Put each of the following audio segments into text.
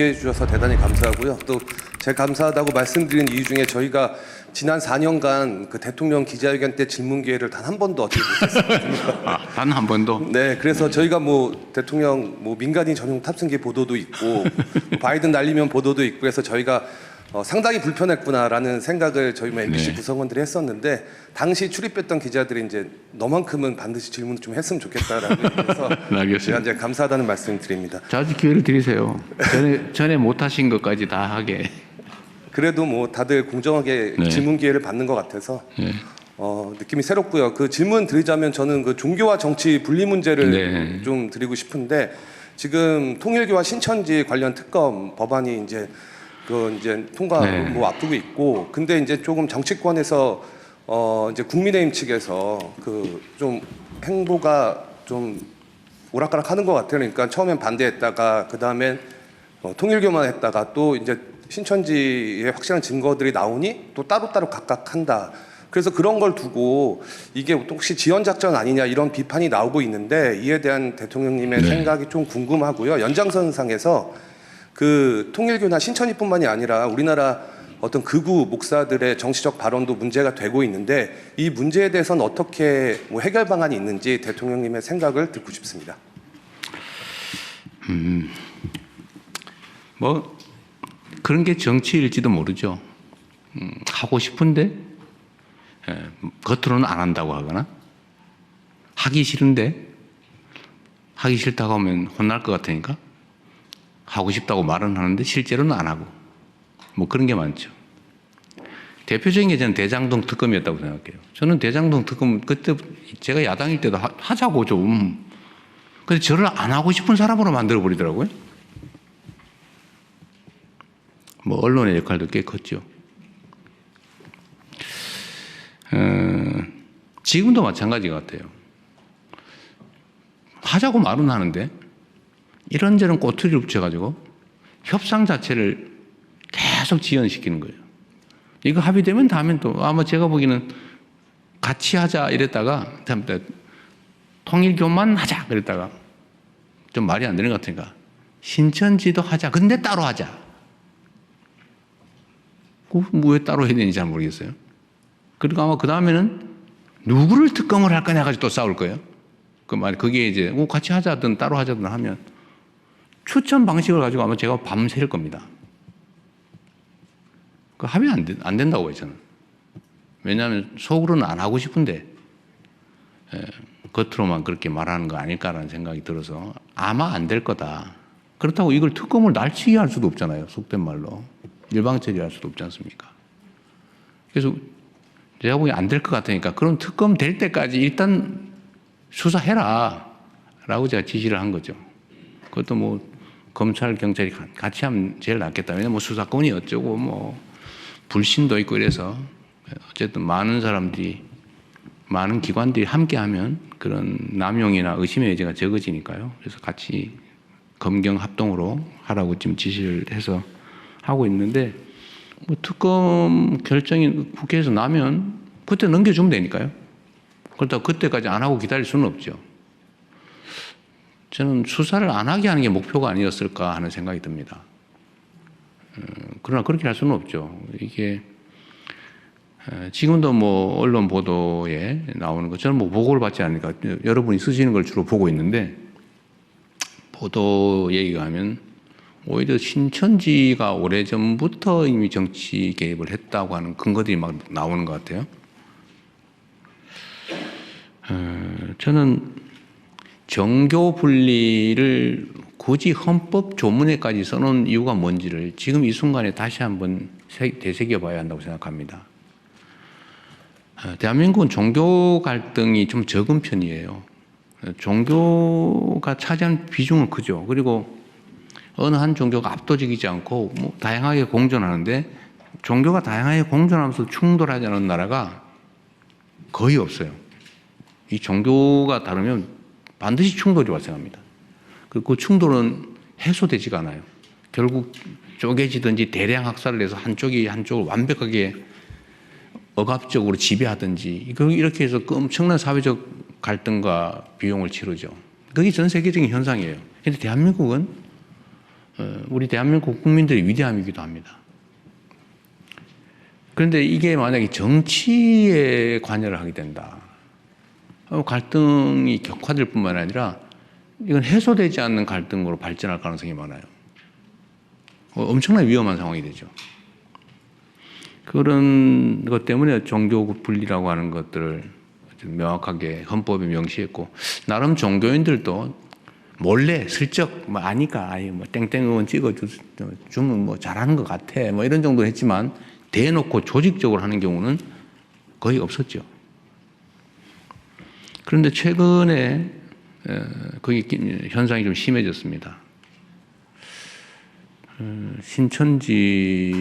기대해 주셔서 대단히 감사하고요. 또 제가 감사하다고 말씀드린 이유 중에 저희가 지난 4년간 그 대통령 기자회견 때 질문 기회를 단 한 번도 얻지 못했습니다. 단 한 번도? 네, 그래서 저희가 뭐 대통령 뭐 민간인 전용 탑승기 보도도 있고 바이든 날리면 보도도 있고 해서 저희가 상당히 불편했구나라는 생각을 저희 MBC 네. 구성원들이 했었는데 당시 출입했던 기자들이 이제 너만큼은 반드시 질문을 좀 했으면 좋겠다라고 해서 알겠습니다. 제가 이제 감사하다는 말씀 드립니다. 자주 기회를 드리세요. 전에 못하신 것까지 다 하게. 그래도 뭐 다들 공정하게 네. 질문 기회를 받는 것 같아서 네. 느낌이 새롭고요. 그 질문 드리자면 저는 그 종교와 정치 분리 문제를 네. 좀 드리고 싶은데 지금 통일교와 신천지 관련 특검 법안이 이제 통과 네. 뭐 앞두고 있고 근데 이제 조금 정치권에서 이제 국민의힘 측에서 그 좀 행보가 좀 오락가락하는 것 같아요. 그러니까 처음엔 반대했다가 그 다음엔 통일교만 했다가 또 이제 신천지의 확실한 증거들이 나오니 또 따로따로 각각 한다. 그래서 그런 걸 두고 이게 혹시 지연작전 아니냐 이런 비판이 나오고 있는데 이에 대한 대통령님의 네. 생각이 좀 궁금하고요. 연장선상에서 그 통일교나 신천지뿐만이 아니라 우리나라 어떤 극우 목사들의 정치적 발언도 문제가 되고 있는데 이 문제에 대해서는 어떻게 뭐 해결 방안이 있는지 대통령님의 생각을 듣고 싶습니다. 뭐 그런 게 정치일지도 모르죠. 하고 싶은데 겉으로는 안 한다고 하거나 하기 싫은데 하기 싫다고 하면 혼날 것 같으니까 하고 싶다고 말은 하는데 실제로는 안 하고 뭐 그런 게 많죠. 대표적인 게 저는 대장동 특검이었다고 생각해요. 저는 대장동 특검 그때 제가 야당일 때도 하자고 좀. 근데 저를 안 하고 싶은 사람으로 만들어 버리더라고요. 뭐 언론의 역할도 꽤 컸죠. 지금도 마찬가지 같아요. 하자고 말은 하는데 이런저런 꼬투리를 붙여가지고 협상 자체를 계속 지연시키는 거예요. 이거 합의되면 다음엔 또 아마 제가 보기에는 같이 하자 이랬다가 통일교만 하자 그랬다가 좀 말이 안 되는 것 같으니까 신천지도 하자. 근데 따로 하자. 왜 따로 해야 되는지 잘 모르겠어요. 그리고 아마 그 다음에는 누구를 특검을 할 거냐 가지고 또 싸울 거예요. 그 말, 그게 이제 같이 하자든 따로 하자든 하면 추천 방식을 가지고 아마 제가 밤샐 겁니다. 그 합의 안 된다고 해요, 저는. 왜냐하면 속으로는 안 하고 싶은데 겉으로만 그렇게 말하는 거 아닐까라는 생각이 들어서 아마 안 될 거다. 그렇다고 이걸 특검을 날치기 할 수도 없잖아요. 속된 말로. 일방처리할 수도 없지 않습니까? 그래서 제가 보기엔 안 될 것 같으니까 그럼 특검 될 때까지 일단 수사해라 라고 제가 지시를 한 거죠. 그것도 뭐 검찰, 경찰이 같이 하면 제일 낫겠다. 왜냐면 뭐 수사권이 어쩌고 뭐 불신도 있고 이래서 어쨌든 많은 사람들이 많은 기관들이 함께 하면 그런 남용이나 의심의 여지가 적어지니까요. 그래서 같이 검경 합동으로 하라고 지금 지시를 해서 하고 있는데 뭐 특검 결정이 국회에서 나면 그때 넘겨주면 되니까요. 그렇다고 그때까지 안 하고 기다릴 수는 없죠. 저는 수사를 안 하게 하는 게 목표가 아니었을까 하는 생각이 듭니다. 그러나 그렇게 할 수는 없죠. 이게 지금도 뭐 언론 보도에 나오는 것 저는 뭐 보고를 받지 않으니까 여러분이 쓰시는 걸 주로 보고 있는데 보도 얘기가 하면 오히려 신천지가 오래전부터 이미 정치 개입을 했다고 하는 근거들이 막 나오는 것 같아요. 저는 정교 분리를 굳이 헌법 조문에까지 써놓은 이유가 뭔지를 지금 이 순간에 다시 한번 되새겨봐야 한다고 생각합니다. 대한민국은 종교 갈등이 좀 적은 편이에요. 종교가 차지하는 비중은 크죠. 그리고 어느 한 종교가 압도적이지 않고 뭐 다양하게 공존하는데 종교가 다양하게 공존하면서 충돌하지 않은 나라가 거의 없어요. 이 종교가 다르면 반드시 충돌이 발생합니다. 그 충돌은 해소되지가 않아요. 결국 쪼개지든지 대량 학살을 해서 한쪽이 한쪽을 완벽하게 억압적으로 지배하든지 이렇게 해서 엄청난 사회적 갈등과 비용을 치르죠. 그게 전 세계적인 현상이에요. 그런데 대한민국은 우리 대한민국 국민들의 위대함이기도 합니다. 그런데 이게 만약에 정치에 관여를 하게 된다. 갈등이 격화될 뿐만 아니라 이건 해소되지 않는 갈등으로 발전할 가능성이 많아요. 엄청나게 위험한 상황이 되죠. 그런 것 때문에 종교 분리라고 하는 것들을 명확하게 헌법에 명시했고, 나름 종교인들도 몰래 슬쩍 뭐 아니까 아예 뭐 땡땡 의원 찍어주면 뭐 잘하는 것 같아 뭐 이런 정도 했지만 대놓고 조직적으로 하는 경우는 거의 없었죠. 그런데 최근에 거기 현상이 좀 심해졌습니다. 신천지는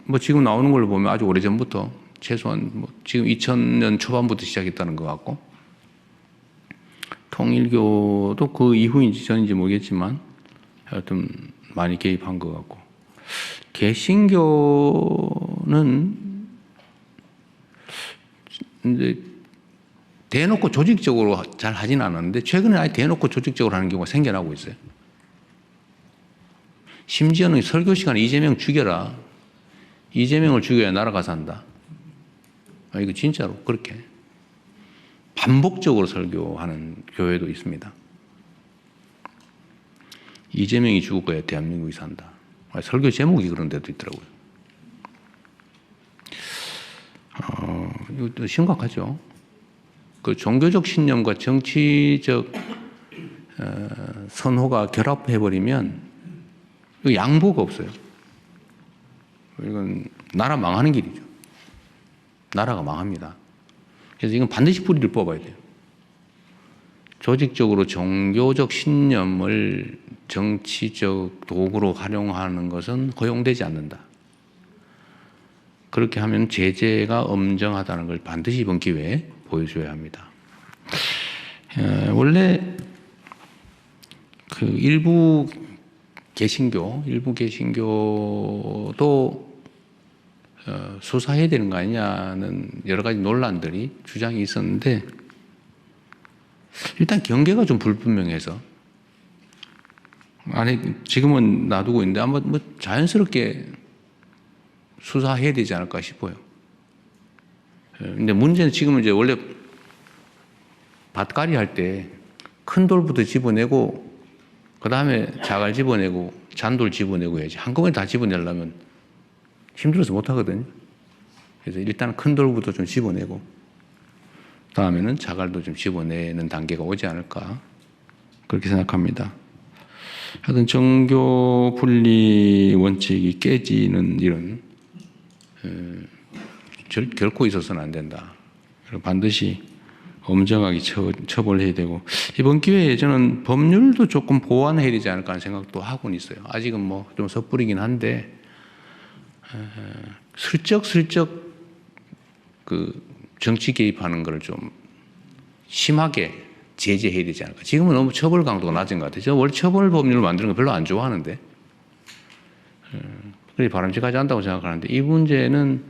뭐 지금 나오는 걸로 보면 아주 오래전부터 최소한 뭐 지금 2000년 초반부터 시작했다는 것 같고, 통일교도 그 이후인지 전인지 모르겠지만 하여튼 많이 개입한 것 같고, 개신교는 이제 대놓고 조직적으로 잘 하진 않았는데 최근에 아예 대놓고 조직적으로 하는 경우가 생겨나고 있어요. 심지어는 설교 시간에 이재명 죽여라. 이재명을 죽여야 나라가 산다. 이거 진짜로 그렇게 반복적으로 설교하는 교회도 있습니다. 이재명이 죽어야 대한민국이 산다. 설교 제목이 그런 데도 있더라고요. 이것도 심각하죠. 그 종교적 신념과 정치적 선호가 결합해버리면 양보가 없어요. 이건 나라 망하는 길이죠. 나라가 망합니다. 그래서 이건 반드시 뿌리를 뽑아야 돼요. 조직적으로 종교적 신념을 정치적 도구로 활용하는 것은 허용되지 않는다. 그렇게 하면 제재가 엄정하다는 걸 반드시 이번 기회에 보여줘야 합니다. 원래 그 일부 개신교도 수사해야 되는 거 아니냐는 여러 가지 논란들이 주장이 있었는데, 일단 경계가 좀 불분명해서 지금은 놔두고 있는데 아마 뭐 자연스럽게 수사해야 되지 않을까 싶어요. 근데 문제는 지금은 이제 원래 밭갈이 할 때 큰 돌부터 집어내고 그 다음에 자갈 집어내고 잔돌 집어내고 해야지. 한꺼번에 다 집어내려면 힘들어서 못하거든요. 그래서 일단 큰 돌부터 좀 집어내고 다음에는 자갈도 좀 집어내는 단계가 오지 않을까 그렇게 생각합니다. 하여튼 종교 분리 원칙이 깨지는 일은 결코 있어서는 안 된다. 그리고 반드시 엄정하게 처벌해야 되고, 이번 기회에 저는 법률도 조금 보완해야 되지 않을까 하는 생각도 하고는 있어요. 아직은 뭐 좀 섣부리긴 한데 슬쩍 그 정치 개입하는 걸 좀 심하게 제재해야 되지 않을까. 지금은 너무 처벌 강도가 낮은 것 같아요. 저 원래 처벌 법률을 만드는 거 별로 안 좋아하는데 그게 바람직하지 않다고 생각하는데, 이 문제는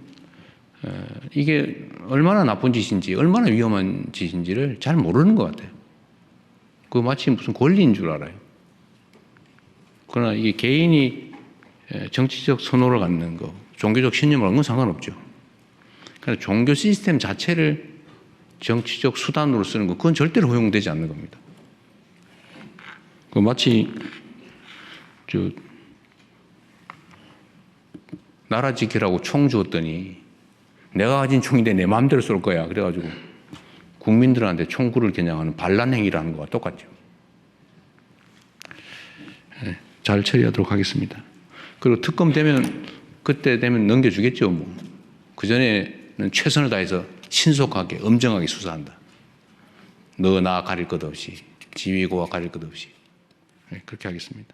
이게 얼마나 나쁜 짓인지 얼마나 위험한 짓인지를 잘 모르는 것 같아요. 그거 마치 무슨 권리인 줄 알아요. 그러나 이게 개인이 정치적 선호를 갖는 거, 종교적 신념을 갖는 건 상관없죠. 그러나 종교 시스템 자체를 정치적 수단으로 쓰는 거, 그건 절대로 허용되지 않는 겁니다. 그 마치 나라 지키라고 총 주었더니 내가 가진 총인데 내 마음대로 쏠 거야. 그래가지고 국민들한테 총구를 겨냥하는 반란 행위라는 거와 똑같죠. 잘 처리하도록 하겠습니다. 그리고 특검 되면 그때 되면 넘겨주겠죠. 뭐. 그전에는 최선을 다해서 신속하게 엄정하게 수사한다. 너 나 가릴 것 없이, 지위고와 가릴 것 없이. 그렇게 하겠습니다.